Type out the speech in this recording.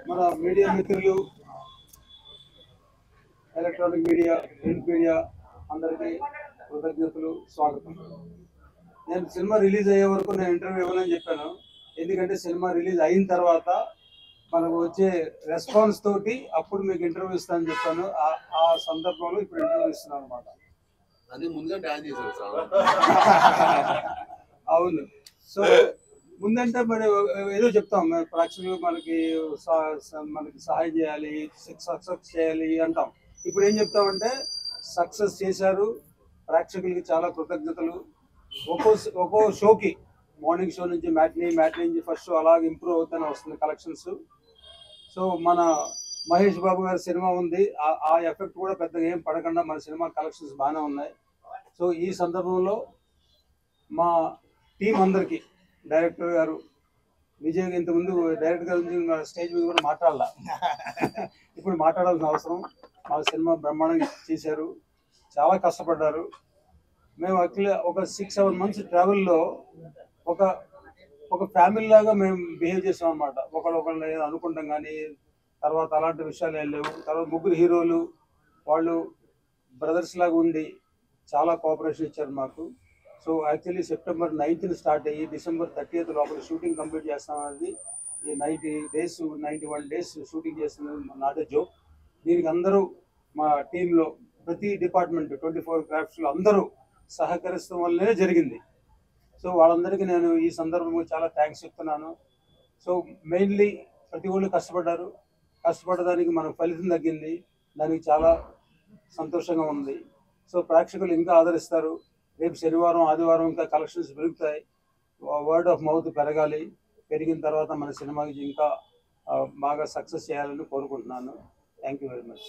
మన మీడియా మిత్రులు, electronic media, print media అందరికీ కృతజ్ఞతలు, స్వాగతం. నేను సినిమా రిలీజ్ అయ్యే వరకు నేను ఇంటర్వ్యూ ఇవ్వాలని చెప్పాను. ఎందుకంటే సినిమా రిలీజ్ అయిన తర్వాత మనకు వచ్చే రెస్పాన్స్ తోటి అప్పుడు మీకు ఇంటర్వ్యూ ఇస్తానని చెప్పాను. ఆ సందర్భంలో ఇప్పుడు ఇంటర్వ్యూ ఇస్తున్నాను అనమాట. అది ముందుగా ప్లాన్ చేశారు సార్. అవును. సో ముందంటే మరి ఏదో చెప్తాం, ప్రేక్షకులు మనకి సహాయం చేయాలి, సక్సెస్ చేయాలి అంటాం. ఇప్పుడు ఏం చెప్తామంటే సక్సెస్ చేశారు, ప్రేక్షకులకి చాలా కృతజ్ఞతలు. ఒక్కో షోకి మార్నింగ్ షో నుంచి మ్యాట్నీ నుంచి ఫస్ట్ షో అలాగే ఇంప్రూవ్ అవుతూనే వస్తుంది కలెక్షన్స్. సో మన మహేష్ బాబు గారి సినిమా ఉంది, ఆ ఎఫెక్ట్ కూడా పెద్దగా ఏం పడకుండా మన సినిమా కలెక్షన్స్ బాగానే ఉన్నాయి. సో ఈ సందర్భంలో మా టీం అందరికీ, డైరెక్టర్ గారు విజయ్ ఇంతకుముందు డైరెక్టర్ గారి గురించి స్టేజ్ మీద కూడా మాట్లాడాల, ఇప్పుడు మాట్లాడాల్సిన అవసరం. మా సినిమా బ్రహ్మాండంగా చేశారు, చాలా కష్టపడ్డారు. మేము యాక్చువల్లీ ఒక 6-7 months ట్రావెల్లో ఒక ఫ్యామిలీ లాగా మేము బిహేవ్ చేసాం అనమాట. ఒకళ్ళు ఏదో అనుకుంటాం కానీ తర్వాత అలాంటి విషయాలు ఏం లేవు. తర్వాత ముగ్గురు హీరోలు వాళ్ళు బ్రదర్స్ లాగా ఉండి చాలా కోఆపరేషన్ ఇచ్చారు మాకు. So actually September 9th start అయ్యి December 30th లోపల షూటింగ్ కంప్లీట్ చేస్తామన్నది. ఈ 91 days షూటింగ్ చేస్తున్నది నాట్ ఏ జోక్. దీనికి అందరూ మా టీంలో ప్రతి డిపార్ట్మెంట్ 24 క్రాఫ్ట్స్లో అందరూ సహకరిస్తాం వల్లనే జరిగింది. సో వాళ్ళందరికీ నేను ఈ సందర్భంగా చాలా థ్యాంక్స్ చెప్తున్నాను. సో మెయిన్లీ ప్రతి ఒళ్ళు కష్టపడ్డారు, కష్టపడడానికి మనకు ఫలితం తగ్గింది, దానికి చాలా సంతోషంగా ఉంది. సో ప్రేక్షకులు ఇంకా ఆదరిస్తారు. రేపు శనివారం ఆదివారం ఇంకా కలెక్షన్స్ పెరుగుతాయి, వర్డ్ ఆఫ్ మౌత్ పెరగాలి. పెరిగిన తర్వాత మన సినిమాకి ఇంకా బాగా సక్సెస్ చేయాలని కోరుకుంటున్నాను. Thank you very much.